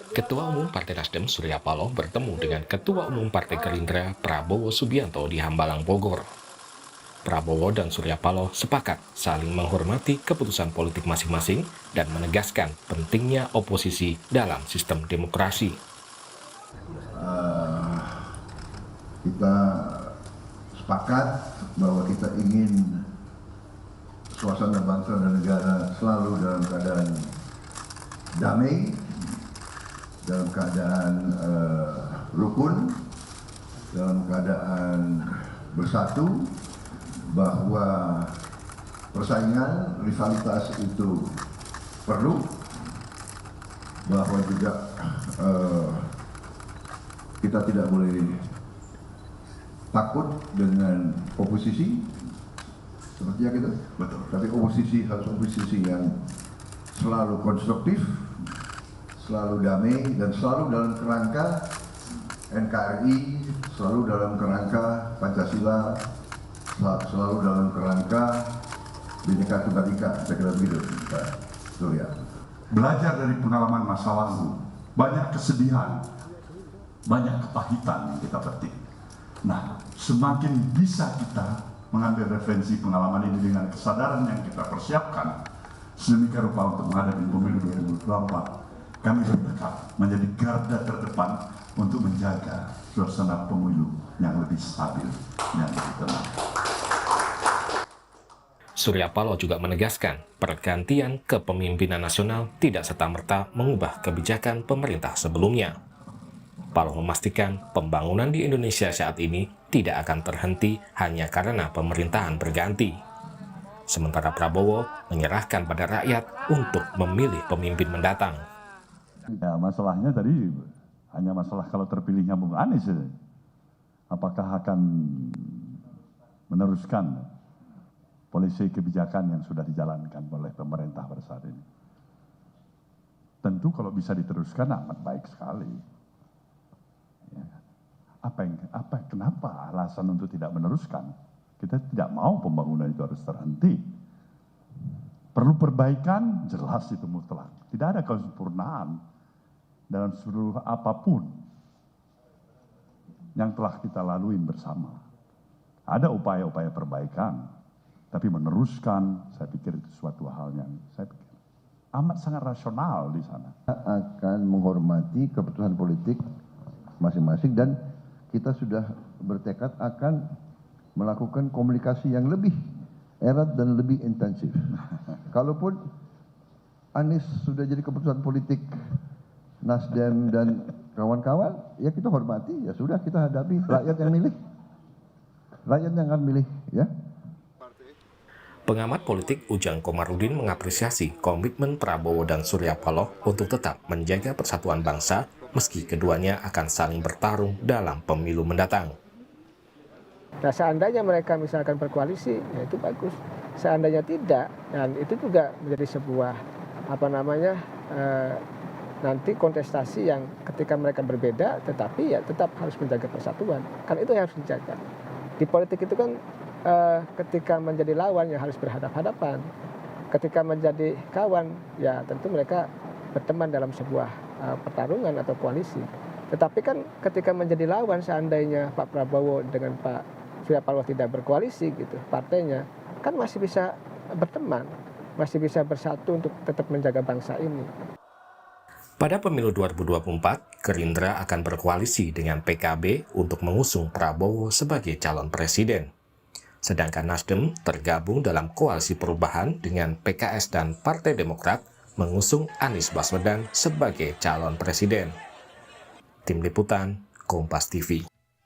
Ketua Umum Partai Nasdem Surya Paloh bertemu dengan Ketua Umum Partai Gerindra Prabowo Subianto di Hambalang, Bogor. Prabowo dan Surya Paloh sepakat saling menghormati keputusan politik masing-masing dan menegaskan pentingnya oposisi dalam sistem demokrasi. Kita sepakat bahwa kita ingin suasana bangsa dan negara selalu dalam keadaan damai, dalam keadaan rukun, dalam keadaan bersatu, bahwa persaingan, rivalitas itu perlu, bahwa juga kita tidak boleh takut dengan oposisi, sepertinya gitu, betul. Tapi oposisi harus oposisi yang selalu konstruktif, selalu damai, dan selalu dalam kerangka NKRI, selalu dalam kerangka Pancasila, selalu dalam kerangka Bhinneka Tunggal Ika, saya kira begitu, Pak Surya. Belajar dari pengalaman masa lalu, banyak kesedihan, banyak kepahitan yang kita petik. Nah, semakin bisa kita mengambil referensi pengalaman ini dengan kesadaran yang kita persiapkan sedemikian rupa untuk menghadapi pemilu 2024, kami bertekad menjadi garda terdepan untuk menjaga suasana pemilu yang lebih stabil, yang lebih tenang. Surya Paloh juga menegaskan pergantian kepemimpinan nasional tidak serta-merta mengubah kebijakan pemerintah sebelumnya. Paloh memastikan pembangunan di Indonesia saat ini tidak akan terhenti hanya karena pemerintahan berganti. Sementara Prabowo menyerahkan pada rakyat untuk memilih pemimpin mendatang. Ya, masalahnya tadi hanya masalah kalau terpilihnya Bung Anies, apakah akan meneruskan polisi kebijakan yang sudah dijalankan oleh pemerintah pada saat ini. Tentu kalau bisa diteruskan amat baik sekali. Kenapa alasan untuk tidak meneruskan? Kita tidak mau pembangunan itu harus terhenti. Perlu perbaikan, jelas itu mutlak. Tidak ada kesempurnaan dalam seluruh apapun yang telah kita lalui bersama. Ada upaya-upaya perbaikan, tapi meneruskan, saya pikir itu suatu hal yang saya pikir amat sangat rasional di sana. Kita akan menghormati keputusan politik masing-masing dan kita sudah bertekad akan melakukan komunikasi yang lebih erat dan lebih intensif. Kalaupun Anies sudah jadi keputusan politik Nasdem dan kawan-kawan, ya kita hormati, ya sudah kita hadapi, rakyat yang milih. Rakyat yang akan milih, ya. Pengamat politik Ujang Komarudin mengapresiasi komitmen Prabowo dan Surya Paloh untuk tetap menjaga persatuan bangsa meski keduanya akan saling bertarung dalam pemilu mendatang. Nah, seandainya mereka misalkan berkoalisi, ya itu bagus. Seandainya tidak, dan itu juga menjadi sebuah nanti kontestasi yang ketika mereka berbeda, tetapi ya tetap harus menjaga persatuan. Kan itu yang harus dijaga. Di politik itu kan ketika menjadi lawan ya harus berhadapan-hadapan. Ketika menjadi kawan, ya tentu mereka berteman dalam sebuah pertarungan atau koalisi. Tetapi kan ketika menjadi lawan, seandainya Pak Prabowo dengan Pak Surya Paloh tidak berkoalisi gitu, partainya kan masih bisa berteman, masih bisa bersatu untuk tetap menjaga bangsa ini. Pada pemilu 2024, Gerindra akan berkoalisi dengan PKB untuk mengusung Prabowo sebagai calon presiden. Sedangkan Nasdem tergabung dalam koalisi perubahan dengan PKS dan Partai Demokrat mengusung Anies Baswedan sebagai calon presiden. Tim Liputan, Kompas TV.